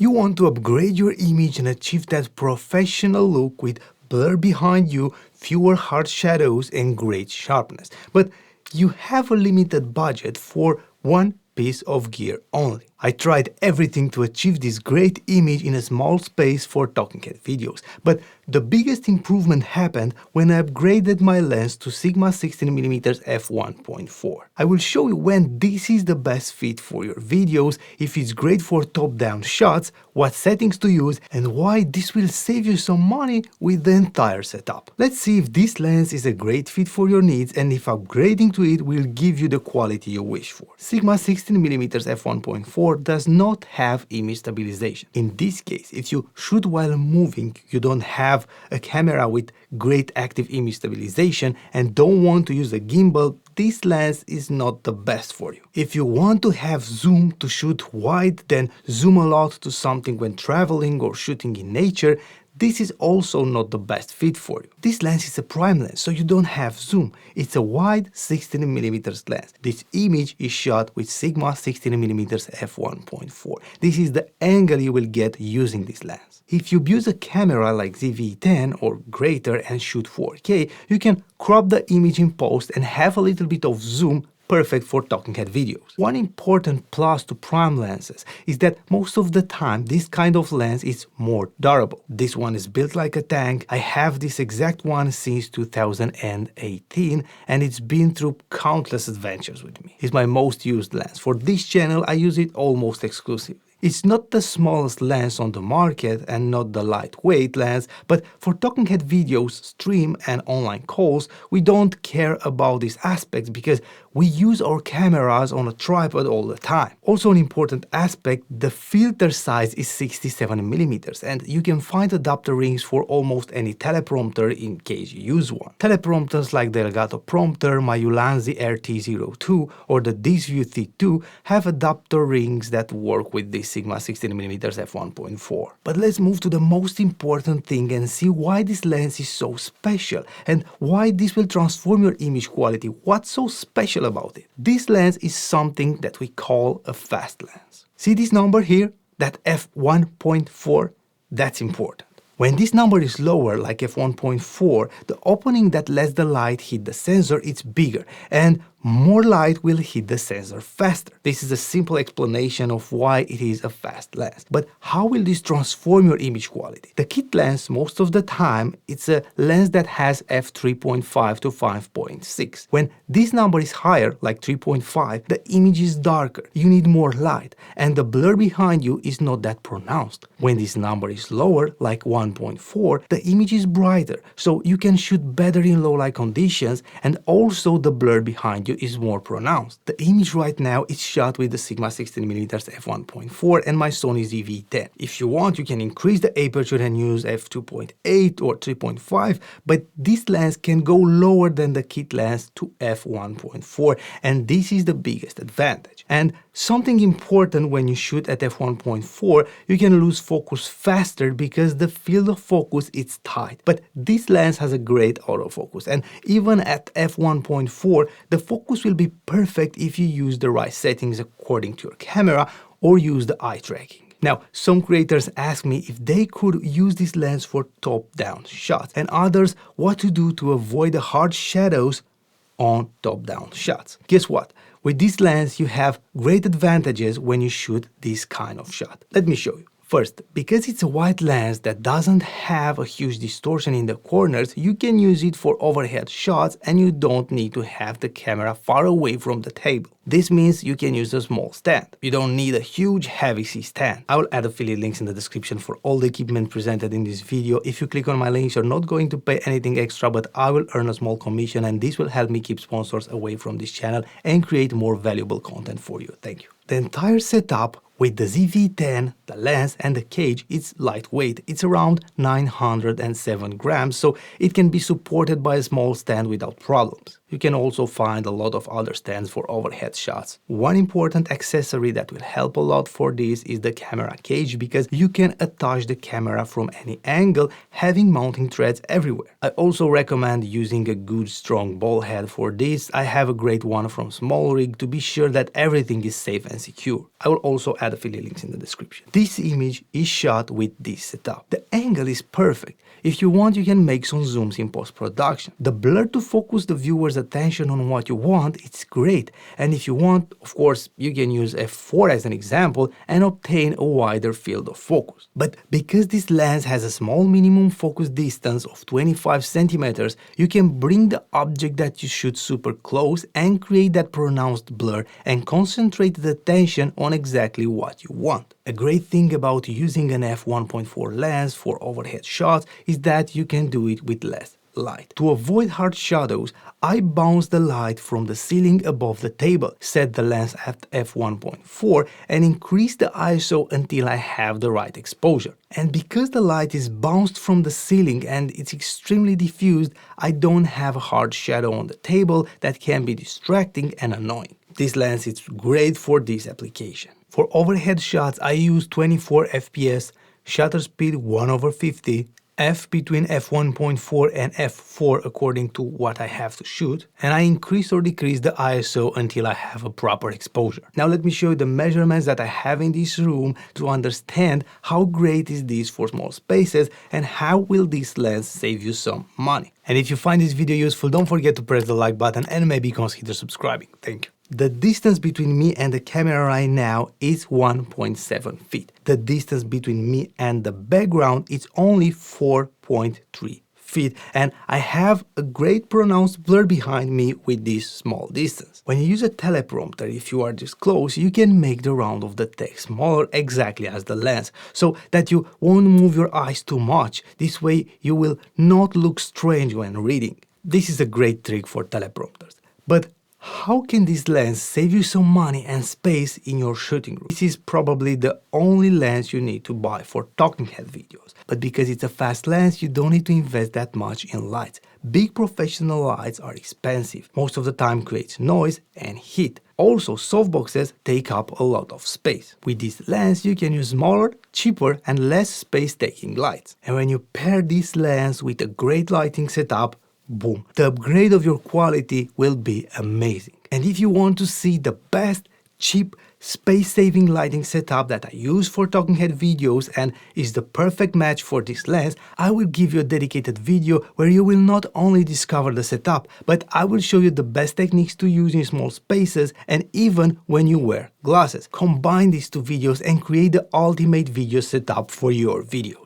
You want to upgrade your image and achieve that professional look with blur behind you, fewer hard shadows, and great sharpness. But you have a limited budget for one piece of gear only. I tried everything to achieve this great image in a small space for talking head videos, but the biggest improvement happened when I upgraded my lens to Sigma 16mm f1.4. I will show you when this is the best fit for your videos, if it's great for top-down shots, what settings to use, and why this will save you some money with the entire setup. Let's see if this lens is a great fit for your needs and if upgrading to it will give you the quality you wish for. Sigma 16mm f1.4 does not have image stabilization. In this case, if you shoot while moving, you don't have a camera with great active image stabilization and don't want to use a gimbal, this lens is not the best for you. If you want to have zoom to shoot wide, then zoom a lot to something when traveling or shooting in nature, this is also not the best fit for you. This lens is a prime lens, so you don't have zoom. It's a wide 16mm lens. This image is shot with Sigma 16mm f1.4. This is the angle you will get using this lens. If you use a camera like ZV-10 or greater and shoot 4K, you can crop the image in post and have a little bit of zoom, perfect for talking head videos. One important plus to prime lenses is that most of the time this kind of lens is more durable. This one is built like a tank. I have this exact one since 2018 and it's been through countless adventures with me. It's my most used lens. For this channel I use it almost exclusively. It's not the smallest lens on the market and not the lightweight lens, but for talking head videos, stream and online calls, we don't care about these aspects because we use our cameras on a tripod all the time. Also an important aspect, the filter size is 67mm and you can find adapter rings for almost any teleprompter in case you use one. Teleprompters like the Elgato Prompter, my Ulanzi RT02 or the Disview T2 have adapter rings that work with this Sigma 16mm f1.4. But let's move to the most important thing and see why this lens is so special and why this will transform your image quality. What's so special about it? This lens is something that we call a fast lens. See this number here? That f1.4? That's important. When this number is lower, like f1.4, the opening that lets the light hit the sensor is bigger and more light will hit the sensor faster. This is a simple explanation of why it is a fast lens. But how will this transform your image quality? The kit lens, most of the time, it's a lens that has f3.5 to 5.6. When this number is higher, like 3.5, the image is darker. You need more light, and the blur behind you is not that pronounced. When this number is lower, like 1.4, the image is brighter, so you can shoot better in low light conditions, and also the blur behind you is more pronounced. The image right now is shot with the Sigma 16mm f1.4 and my Sony ZV-10. If you want, you can increase the aperture and use f2.8 or 3.5, but this lens can go lower than the kit lens to f1.4, and this is the biggest advantage. And something important when you shoot at f1.4, you can lose focus faster because the field of focus is tight. But this lens has a great autofocus, and even at f1.4, the focus will be perfect if you use the right settings according to your camera or use the eye tracking. Now, some creators ask me if they could use this lens for top-down shots, and others what to do to avoid the hard shadows on top-down shots. Guess what? With this lens, you have great advantages when you shoot this kind of shot. Let me show you. First, because it's a wide lens that doesn't have a huge distortion in the corners, you can use it for overhead shots and you don't need to have the camera far away from the table. This means you can use a small stand. You don't need a huge heavy C-stand. I will add affiliate links in the description for all the equipment presented in this video. If you click on my links, you're not going to pay anything extra, but I will earn a small commission and this will help me keep sponsors away from this channel and create more valuable content for you. Thank you. The entire setup with the ZV-10, the lens and the cage, it's lightweight. It's around 907 grams, so it can be supported by a small stand without problems. You can also find a lot of other stands for overhead shots. One important accessory that will help a lot for this is the camera cage, because you can attach the camera from any angle, having mounting threads everywhere. I also recommend using a good strong ball head for this. I have a great one from Small Rig to be sure that everything is safe and secure. I will also add add affiliate links in the description. This image is shot with this setup. The angle is perfect. If you want, you can make some zooms in post-production. The blur to focus the viewer's attention on what you want, it's great. And if you want, of course, you can use f4 as an example and obtain a wider field of focus. But because this lens has a small minimum focus distance of 25 centimeters, you can bring the object that you shoot super close and create that pronounced blur and concentrate the attention on exactly what you want. A great thing about using an f1.4 lens for overhead shots is that you can do it with less light. To avoid hard shadows, I bounce the light from the ceiling above the table, set the lens at f1.4 and increase the ISO until I have the right exposure. And because the light is bounced from the ceiling and it's extremely diffused, I don't have a hard shadow on the table that can be distracting and annoying. This lens is great for this application. For overhead shots, I use 24 fps, shutter speed 1/50, f between f1.4 and f4 according to what I have to shoot, and I increase or decrease the ISO until I have a proper exposure. Now let me show you the measurements that I have in this room to understand how great is this for small spaces and how will this lens save you some money. And if you find this video useful, don't forget to press the like button and maybe consider subscribing. Thank you. The distance between me and the camera right now is 1.7 feet. The distance between me and the background is only 4.3 feet, and I have a great pronounced blur behind me with this small distance. When you use a teleprompter, if you are this close, you can make the round of the text smaller exactly as the lens, so that you won't move your eyes too much. This way you will not look strange when reading. This is a great trick for teleprompters. But how can this lens save you some money and space in your shooting room? This is probably the only lens you need to buy for talking head videos. But because it's a fast lens, you don't need to invest that much in lights. Big professional lights are expensive. Most of the time creates noise and heat. Also, softboxes take up a lot of space. With this lens, you can use smaller, cheaper and less space-taking lights. And when you pair this lens with a great lighting setup, boom, the upgrade of your quality will be amazing. And if you want to see the best, cheap, space-saving lighting setup that I use for talking head videos and is the perfect match for this lens, I will give you a dedicated video where you will not only discover the setup, but I will show you the best techniques to use in small spaces and even when you wear glasses. Combine these two videos and create the ultimate video setup for your videos.